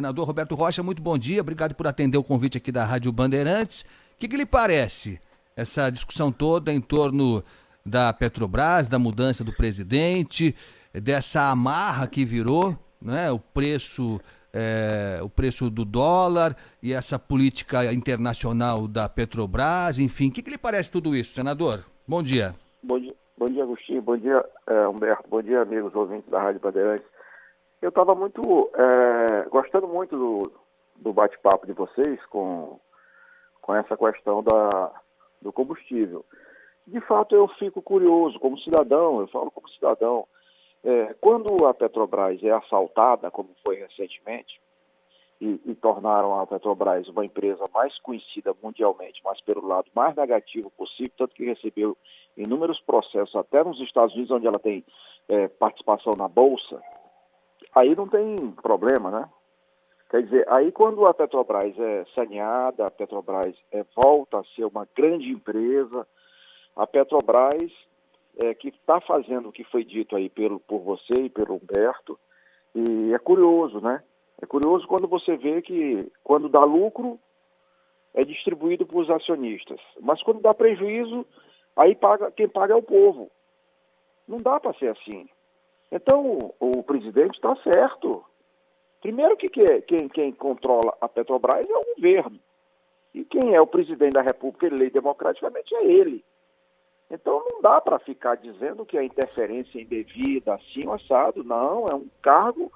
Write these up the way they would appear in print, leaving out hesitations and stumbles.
Senador Roberto Rocha, muito bom dia, obrigado por atender o convite aqui da Rádio Bandeirantes. O que lhe parece essa discussão toda em torno da Petrobras, da mudança do presidente, dessa amarra que virou, né, o preço do dólar e essa política internacional da Petrobras, enfim, o que lhe parece tudo isso, senador? Bom dia. Bom dia, Agostinho. Bom dia, Humberto. Bom dia, amigos ouvintes da Rádio Bandeirantes. Eu estava gostando muito do bate-papo de vocês com essa questão do combustível. De fato, eu fico curioso como cidadão, eu falo como cidadão. Quando a Petrobras é assaltada, como foi recentemente, e tornaram a Petrobras uma empresa mais conhecida mundialmente, mas pelo lado mais negativo possível, tanto que recebeu inúmeros processos até nos Estados Unidos, onde ela tem participação na Bolsa, aí não tem problema, né? Quer dizer, aí quando a Petrobras é saneada, a Petrobras volta a ser uma grande empresa, a Petrobras que está fazendo o que foi dito aí por você e pelo Humberto, e é curioso, né? É curioso quando você vê que quando dá lucro é distribuído para os acionistas, mas quando dá prejuízo, aí quem paga é o povo. Não dá para ser assim. Então, o presidente está certo. Primeiro que quem controla a Petrobras é o governo. E quem é o presidente da República eleito democraticamente é ele. Então não dá para ficar dizendo que a interferência indevida, assim ou assado. Não, é um cargo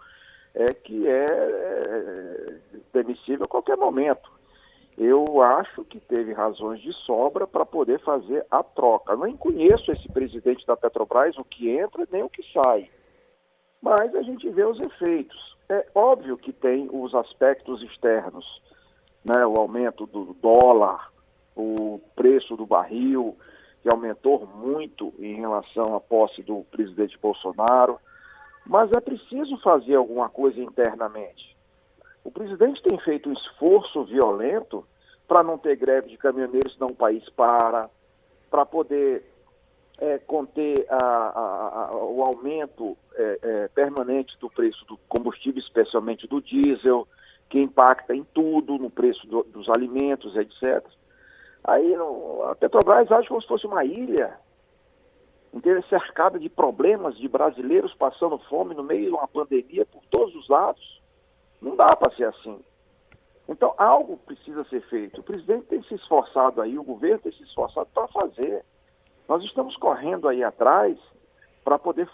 que é demissível a qualquer momento. Eu acho que teve razões de sobra para poder fazer a troca. Eu nem conheço esse presidente da Petrobras, o que entra nem o que sai. Mas a gente vê os efeitos. É óbvio que tem os aspectos externos, né? O aumento do dólar, o preço do barril, que aumentou muito em relação à posse do presidente Bolsonaro. Mas é preciso fazer alguma coisa internamente. O presidente tem feito um esforço violento para não ter greve de caminhoneiros, senão o país para poder conter o aumento permanente do preço do combustível, especialmente do diesel, que impacta em tudo, no preço dos alimentos, etc. Aí a Petrobras age como se fosse uma ilha, inteira cercada de problemas, de brasileiros passando fome no meio de uma pandemia por todos os lados. Não dá para ser assim. Então, algo precisa ser feito. O presidente tem se esforçado aí, o governo tem se esforçado para fazer. Nós estamos correndo aí atrás para poder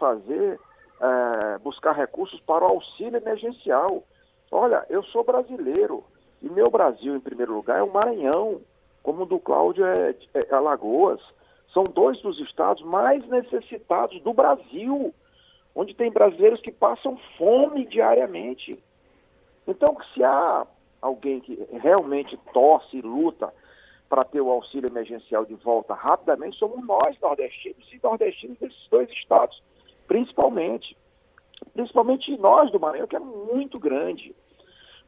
buscar recursos para o auxílio emergencial. Olha, eu sou brasileiro e meu Brasil, em primeiro lugar, é o Maranhão, como o do Cláudio é Alagoas. São dois dos estados mais necessitados do Brasil, onde tem brasileiros que passam fome diariamente. Então, se há alguém que realmente torce e luta para ter o auxílio emergencial de volta rapidamente, somos nós, nordestinos desses dois estados, principalmente nós do Maranhão, que é muito grande.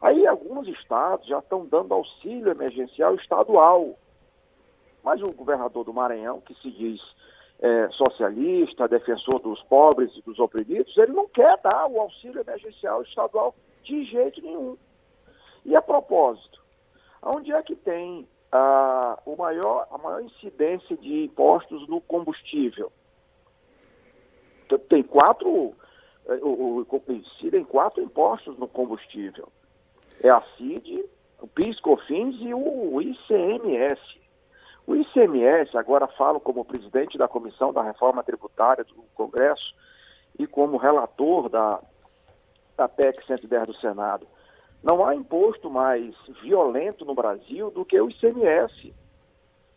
Aí alguns estados já estão dando auxílio emergencial estadual, mas o governador do Maranhão, que se diz socialista, defensor dos pobres e dos oprimidos, ele não quer dar o auxílio emergencial estadual de jeito nenhum. E a propósito, onde é que tem a maior incidência de impostos no combustível? Tem incidem 4 impostos no combustível. É a CID, o PIS, COFINS e o ICMS. O ICMS, agora falo como presidente da Comissão da Reforma Tributária do Congresso e como relator da PEC 110 do Senado. Não há imposto mais violento no Brasil do que o ICMS.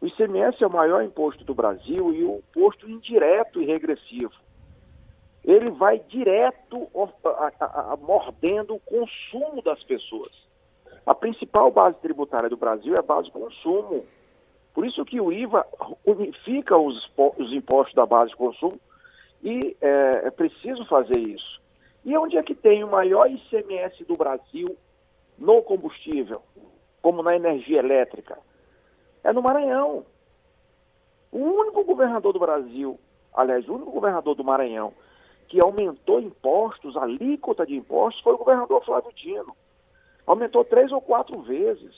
O ICMS é o maior imposto do Brasil e o imposto indireto e regressivo. Ele vai direto mordendo o consumo das pessoas. A principal base tributária do Brasil é a base de consumo. Por isso que o IVA unifica os impostos da base de consumo e é preciso fazer isso. E onde é que tem o maior ICMS do Brasil no combustível, como na energia elétrica? É no Maranhão. O único governador do Brasil, aliás, o único governador do Maranhão que aumentou impostos, a alíquota de impostos, foi o governador Flávio Dino. Aumentou 3 ou 4 vezes.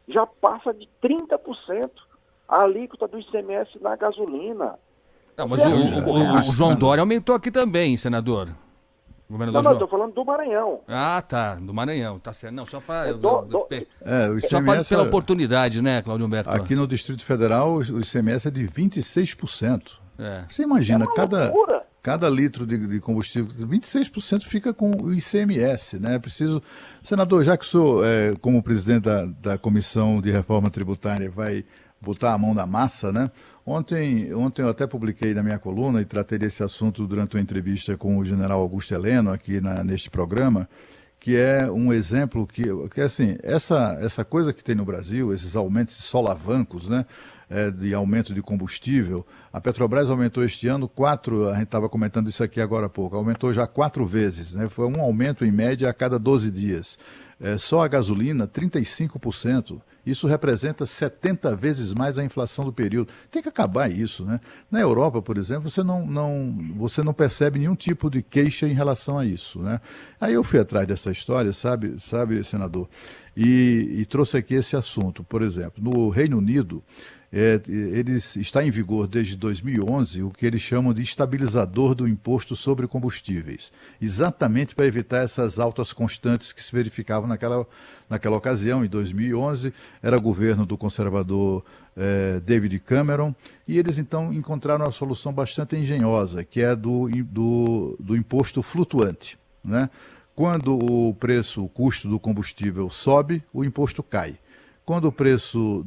Já passa de 30% a alíquota do ICMS na gasolina. Não, mas o João Dória aumentou aqui também, senador. Governador Não, eu João. estou falando do Maranhão. Ah, tá, do Maranhão, tá certo. Não, só para... O Só ICMS, pela oportunidade, né, Cláudio Humberto? aqui no Distrito Federal, o ICMS é de 26%. É. Você imagina, É uma loucura. cada litro de combustível, 26% fica com o ICMS, né? É preciso... Senador, já que o senhor, como presidente da Comissão de Reforma Tributária, vai botar a mão na massa, né? Ontem eu até publiquei na minha coluna e tratei desse assunto durante uma entrevista com o general Augusto Heleno aqui neste programa, que é um exemplo que assim, essa coisa que tem no Brasil, esses aumentos solavancos, né? De aumento de combustível. A Petrobras aumentou este ano a gente estava comentando isso aqui agora há pouco, aumentou já 4 vezes, né? Foi um aumento em média a cada 12 dias. Só a gasolina, 35%. Isso representa 70 vezes mais a inflação do período. Tem que acabar isso, né? Na Europa, por exemplo, você não percebe nenhum tipo de queixa em relação a isso, né? Aí eu fui atrás dessa história, sabe, senador, e trouxe aqui esse assunto. Por exemplo, no Reino Unido, está em vigor desde 2011 o que eles chamam de estabilizador do imposto sobre combustíveis, exatamente para evitar essas altas constantes que se verificavam naquela ocasião. Em 2011, era governo do conservador David Cameron, e eles então encontraram uma solução bastante engenhosa, que é do imposto flutuante, né? Quando o custo do combustível sobe, o imposto cai. Quando o preço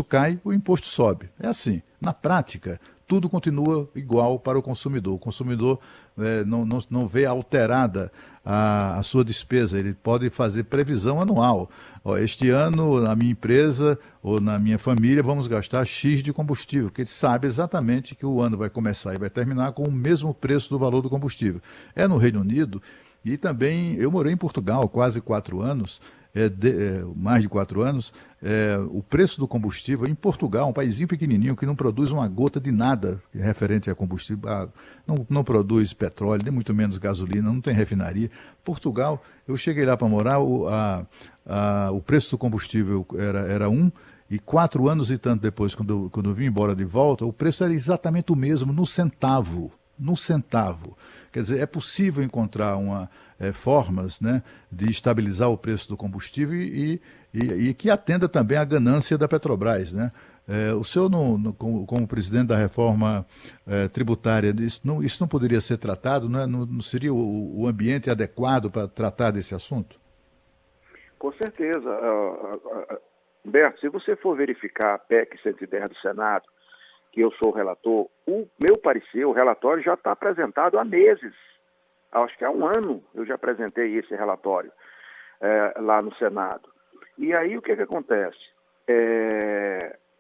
cai, o imposto sobe. É assim. Na prática, tudo continua igual para o consumidor. O consumidor não vê alterada a sua despesa. Ele pode fazer previsão anual. Este ano, na minha empresa ou na minha família, vamos gastar X de combustível, porque ele sabe exatamente que o ano vai começar e vai terminar com o mesmo preço do valor do combustível. É no Reino Unido, e também eu morei em Portugal quase 4 anos, mais de 4 anos. O preço do combustível em Portugal, um paísinho pequenininho que não produz uma gota de nada referente a combustível, não produz petróleo, nem muito menos gasolina, não tem refinaria. Portugal, eu cheguei lá para morar, o preço do combustível era 1, e 4 anos e tanto depois, quando eu vim embora de volta, o preço era exatamente o mesmo, no centavo. No centavo. Quer dizer, é possível encontrar formas, né, de estabilizar o preço do combustível e que atenda também à ganância da Petrobras, né? O senhor, como presidente da reforma tributária, isso não poderia ser tratado, né? Não seria o ambiente adequado para tratar desse assunto? Com certeza. Humberto, se você for verificar a PEC 110 do Senado, que eu sou o relator, o meu parecer, o relatório já está apresentado há meses. Acho que há 1 ano eu já apresentei esse relatório lá no Senado. E aí o que acontece?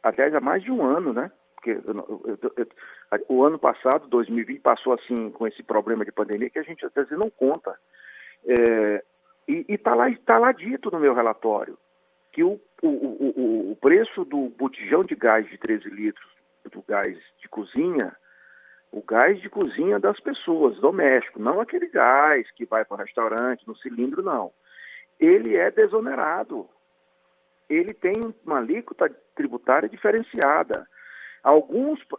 Aliás, há mais de 1 ano, né? Porque o ano passado, 2020, passou assim com esse problema de pandemia que a gente às vezes não conta. E está lá dito no meu relatório que o preço do botijão de gás de 13 litros, do gás de cozinha, o gás de cozinha das pessoas, doméstico, não aquele gás que vai para o restaurante, no cilindro, não. Ele é desonerado. Ele tem uma alíquota tributária diferenciada.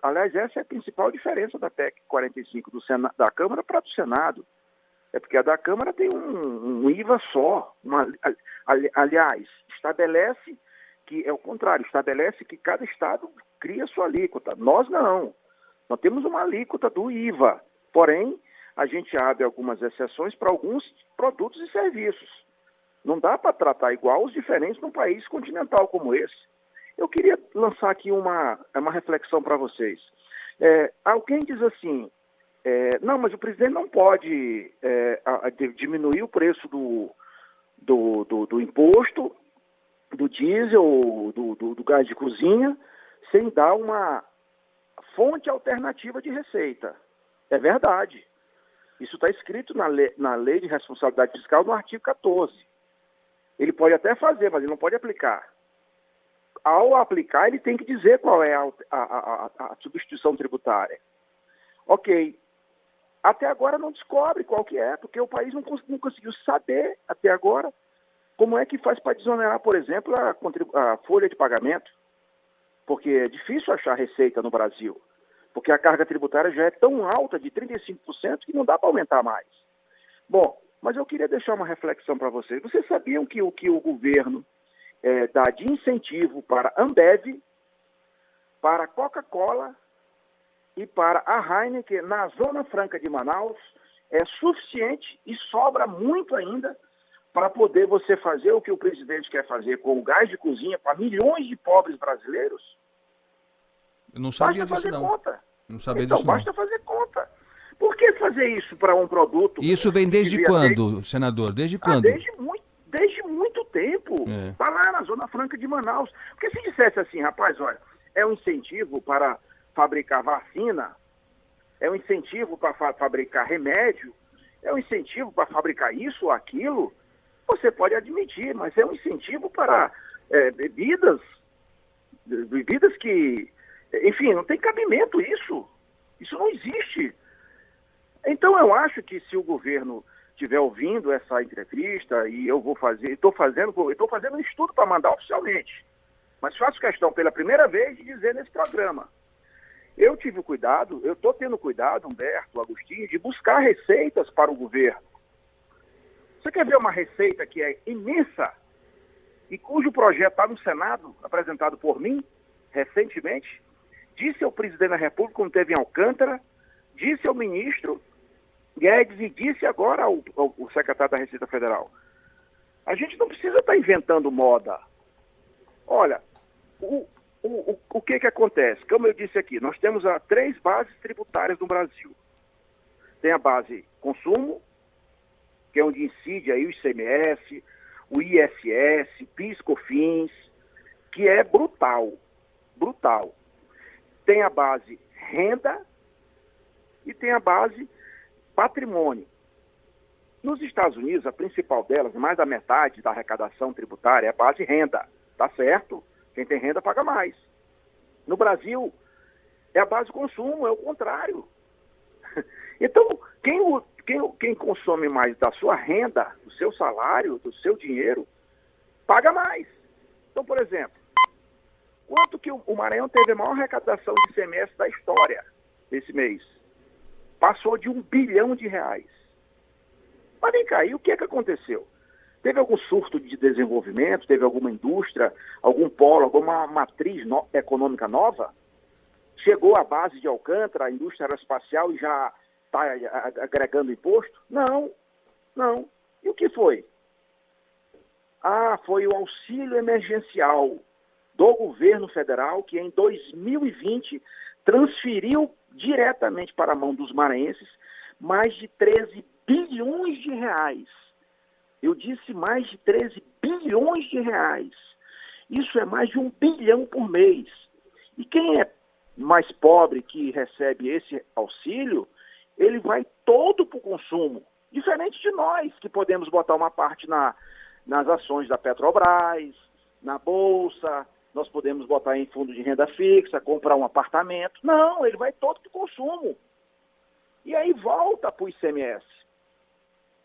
Aliás, essa é a principal diferença da PEC 45 da Câmara para a do Senado. É porque a da Câmara tem um IVA só. Aliás, estabelece que é o contrário, estabelece que cada estado cria sua alíquota. Nós não. Nós temos uma alíquota do IVA. Porém, a gente abre algumas exceções para alguns produtos e serviços. Não dá para tratar igual os diferentes num país continental como esse. Eu queria lançar aqui uma reflexão para vocês. Alguém diz assim, não, mas o presidente não pode diminuir o preço do imposto, do diesel, do gás de cozinha, sem dar uma fonte alternativa de receita. É verdade. Isso está escrito na Lei de Responsabilidade Fiscal, no artigo 14. Ele pode até fazer, mas ele não pode aplicar. Ao aplicar, ele tem que dizer qual é a substituição tributária. Ok. até agora não descobre qual que é, porque o país não conseguiu saber até agora como é que faz para desonerar, por exemplo, a folha de pagamento, porque é difícil achar receita no Brasil, porque a carga tributária já é tão alta, de 35%, que não dá para aumentar mais. Bom, mas eu queria deixar uma reflexão para vocês. Vocês sabiam que o governo dá de incentivo para a Ambev, para a Coca-Cola e para a Heineken na Zona Franca de Manaus é suficiente e sobra muito ainda para poder você fazer o que o presidente quer fazer com o gás de cozinha para milhões de pobres brasileiros? Eu não sabia Basta disso, fazer não. conta. Não sabia Então, disso, não. basta fazer conta. Por que fazer isso para um produto? Isso vem desde devia quando, senador? Desde quando? Desde muito tempo. Está lá na Zona Franca de Manaus. Porque se dissesse assim, rapaz, olha, é um incentivo para fabricar vacina, é um incentivo para fabricar remédio, é um incentivo para fabricar isso ou aquilo, você pode admitir, mas é um incentivo para bebidas que, enfim, não tem cabimento isso. Isso não existe. Então eu acho que se o governo estiver ouvindo essa entrevista, e eu estou fazendo um estudo para mandar oficialmente, mas faço questão pela primeira vez de dizer nesse programa. Eu estou tendo cuidado, Humberto, Agostinho, de buscar receitas para o governo. Você quer ver uma receita que é imensa e cujo projeto está no Senado, apresentado por mim, recentemente? Disse ao presidente da República, quando teve em Alcântara, disse ao ministro Guedes e disse agora ao secretário da Receita Federal. A gente não precisa estar inventando moda. Olha, o que acontece? Como eu disse aqui, nós temos 3 bases tributárias no Brasil. Tem a base consumo, que é onde incide aí o ICMS, o ISS, PIS, COFINS, que é brutal. Tem a base renda e tem a base patrimônio. Nos Estados Unidos, a principal delas, mais da metade da arrecadação tributária, é a base renda. Tá certo? Quem tem renda paga mais. No Brasil, é a base consumo, é o contrário. Então, quem consome mais da sua renda, do seu salário, do seu dinheiro, paga mais. Então, por exemplo, quanto que o Maranhão teve a maior arrecadação de ICMS da história esse mês? Passou de R$1 bilhão. Mas vem cá, e o que aconteceu? Teve algum surto de desenvolvimento? Teve alguma indústria, algum polo, alguma matriz econômica nova? Chegou à base de Alcântara, a indústria aeroespacial, e já está agregando imposto? Não. E o que foi? Foi o auxílio emergencial do governo federal, que em 2020 transferiu diretamente para a mão dos maranhenses mais de 13 bilhões de reais. Eu disse mais de 13 bilhões de reais. Isso é mais de R$1 bilhão por mês. E quem é mais pobre que recebe esse auxílio, ele vai todo para o consumo. Diferente de nós, que podemos botar uma parte nas ações da Petrobras, na Bolsa, nós podemos botar em fundo de renda fixa, comprar um apartamento. Não, ele vai todo para o consumo. E aí volta para o ICMS.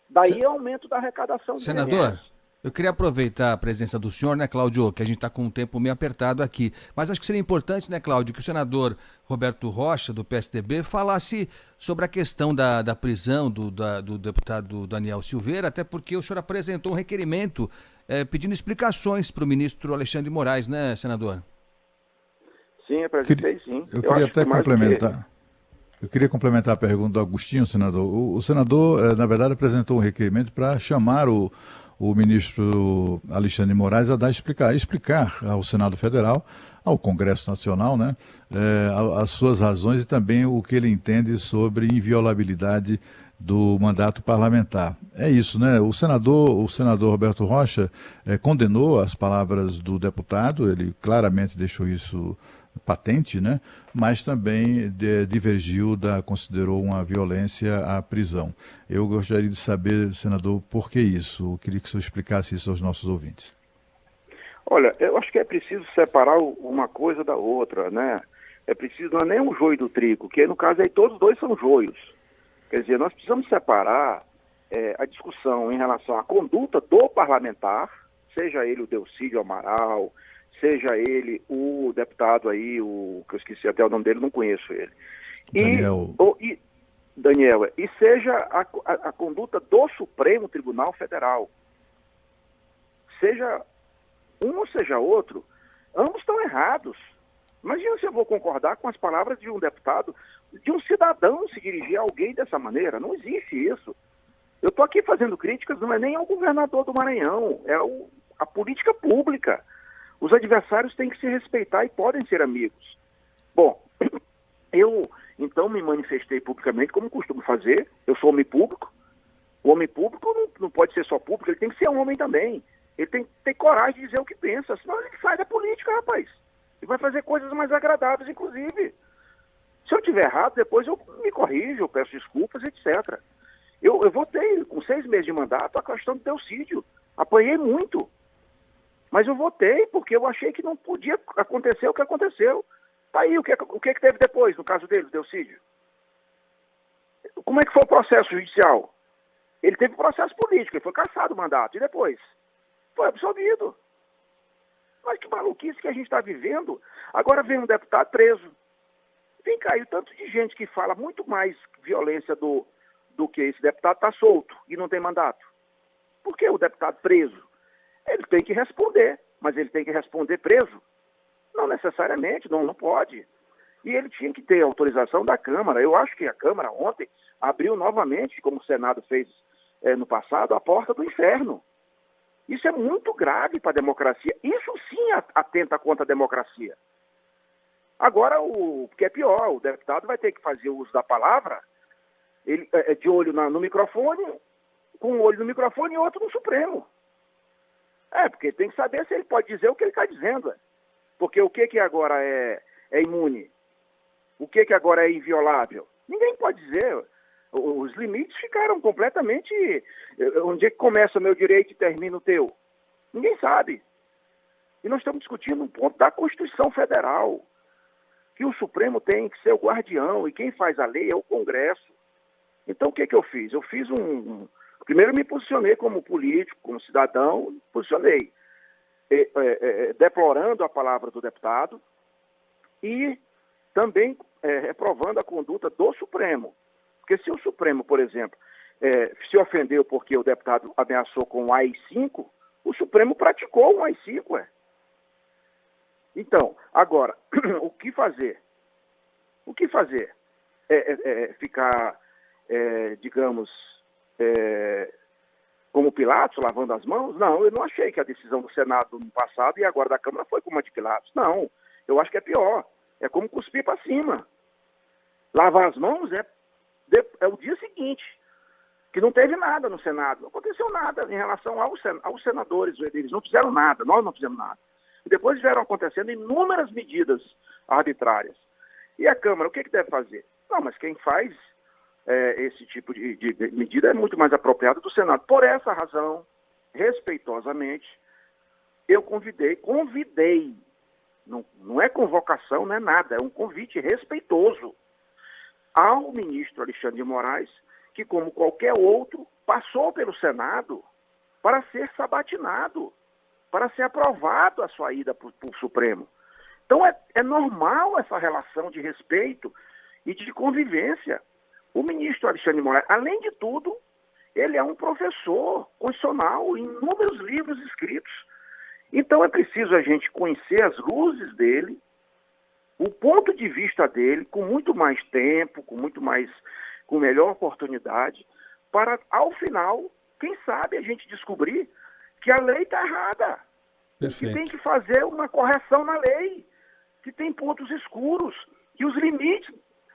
Daí é o aumento da arrecadação do Senador, ICMS. eu queria aproveitar a presença do senhor, né, Cláudio, que a gente está com um tempo meio apertado aqui. Mas acho que seria importante, né, Cláudio, que o senador Roberto Rocha, do PSDB, falasse sobre a questão da prisão do deputado Daniel Silveira, até porque o senhor apresentou um requerimento pedindo explicações para o ministro Alexandre de Moraes, né, senador? Sim, eu apresentei sim. Eu queria acho até que mais do complementar. Eu queria complementar a pergunta do Agostinho, senador. O senador, na verdade, apresentou um requerimento para chamar o ministro Alexandre de Moraes a explicar ao Senado Federal, ao Congresso Nacional, né, as suas razões e também o que ele entende sobre inviolabilidade do mandato parlamentar. É isso, né? O senador Roberto Rocha condenou as palavras do deputado, ele claramente deixou isso patente, né? Mas também divergiu, considerou uma violência à prisão. Eu gostaria de saber, senador, por que isso? Eu queria que o senhor explicasse isso aos nossos ouvintes. Olha, eu acho que é preciso separar uma coisa da outra, né? É preciso, não é nem um joio do trigo, que no caso aí todos dois são joios. Quer dizer, nós precisamos separar a discussão em relação à conduta do parlamentar, seja ele o Delcídio Amaral, seja ele o deputado aí, que eu esqueci até o nome dele, não conheço ele. Daniel, e seja a conduta do Supremo Tribunal Federal. Seja um ou seja outro, ambos estão errados. Imagina se eu vou concordar com as palavras de um deputado, de um cidadão se dirigir a alguém dessa maneira. Não existe isso. Eu estou aqui fazendo críticas, não é nem ao governador do Maranhão, é a política pública. Os adversários têm que se respeitar e podem ser amigos. Bom, eu então me manifestei publicamente, como costumo fazer. Eu sou homem público. O homem público não pode ser só público, ele tem que ser homem também. Ele tem que ter coragem de dizer o que pensa, senão ele sai da política, rapaz. E vai fazer coisas mais agradáveis, inclusive. Se eu tiver errado, depois eu me corrijo, eu peço desculpas, etc. Eu votei com 6 meses de mandato a questão do Delcídio. Apanhei muito. Mas eu votei porque eu achei que não podia acontecer o que aconteceu. Tá aí, o que teve depois, no caso dele, do Delcídio? Como é que foi o processo judicial? Ele teve processo político, ele foi cassado o mandato. E depois? Foi absolvido. Mas que maluquice que a gente está vivendo. Agora vem um deputado preso. Vem cá, e o tanto de gente que fala muito mais violência do que esse deputado está solto e não tem mandato. Por que o deputado preso? Ele tem que responder, mas ele tem que responder preso? Não necessariamente, não pode. E ele tinha que ter autorização da Câmara. Eu acho que a Câmara ontem abriu novamente, como o Senado fez no passado, a porta do inferno. Isso é muito grave para a democracia. Isso sim atenta contra a democracia. Agora, o que é pior, o deputado vai ter que fazer uso da palavra, ele de olho no microfone, com um olho no microfone e outro no Supremo. Porque ele tem que saber se ele pode dizer o que ele está dizendo. Porque o que agora é imune? O que agora é inviolável? Ninguém pode dizer. Os limites ficaram completamente... Onde é que começa o meu direito e termina o teu? Ninguém sabe. E nós estamos discutindo um ponto da Constituição Federal, que o Supremo tem que ser o guardião, e quem faz a lei é o Congresso. Então, o que eu fiz? Eu fiz Primeiro, me posicionei como político, como cidadão, posicionei deplorando a palavra do deputado e também reprovando a conduta do Supremo. Porque se o Supremo, por exemplo, se ofendeu porque o deputado ameaçou com o AI-5, o Supremo praticou um AI-5, Então, agora, o que fazer? O que fazer? Ficar, digamos, como Pilatos, lavando as mãos? Não, eu não achei que a decisão do Senado no passado e agora da Câmara foi como a de Pilatos. Não, eu acho que é pior. É como cuspir para cima. Lavar as mãos é o dia seguinte, que não teve nada no Senado. Não aconteceu nada em relação aos senadores. Eles não fizeram nada, nós não fizemos nada. E depois vieram acontecendo inúmeras medidas arbitrárias. E a Câmara, o que deve fazer? Não, mas quem faz esse tipo de medida é muito mais apropriado do Senado. Por essa razão, respeitosamente, eu convidei, não é convocação, não é nada, é um convite respeitoso ao ministro Alexandre de Moraes, que, como qualquer outro, passou pelo Senado para ser sabatinado, para ser aprovado a sua ida para o Supremo. Então, é normal essa relação de respeito e de convivência. O ministro Alexandre de Moraes, além de tudo, ele é um professor constitucional em inúmeros livros escritos. Então, é preciso a gente conhecer as luzes dele, o ponto de vista dele, com muito mais tempo, com melhor oportunidade, para, ao final, quem sabe a gente descobrir que a lei está errada. Perfeito. Que tem que fazer uma correção na lei, que tem pontos escuros, que os limites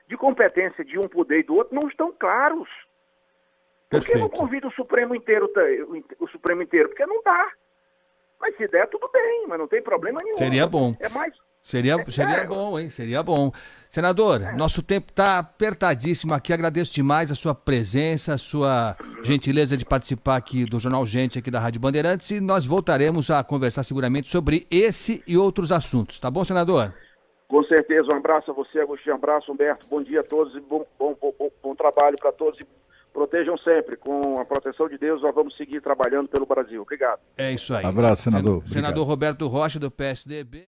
de competência de um poder e do outro não estão claros. Por que não convida o Supremo inteiro? Porque não dá. Mas se der, tudo bem, mas não tem problema nenhum. Seria bom. Seria bom, hein? Seria bom. Senador, nosso tempo está apertadíssimo aqui. Agradeço demais a sua presença, a sua gentileza de participar aqui do Jornal Gente, aqui da Rádio Bandeirantes, e nós voltaremos a conversar seguramente sobre esse e outros assuntos. Tá bom, senador? Com certeza, um abraço a você, Agostinho, um abraço, Humberto, bom dia a todos e bom trabalho para todos e protejam sempre, com a proteção de Deus, nós vamos seguir trabalhando pelo Brasil. Obrigado. É isso aí. Abraço, senador. Senador Roberto Rocha, do PSDB.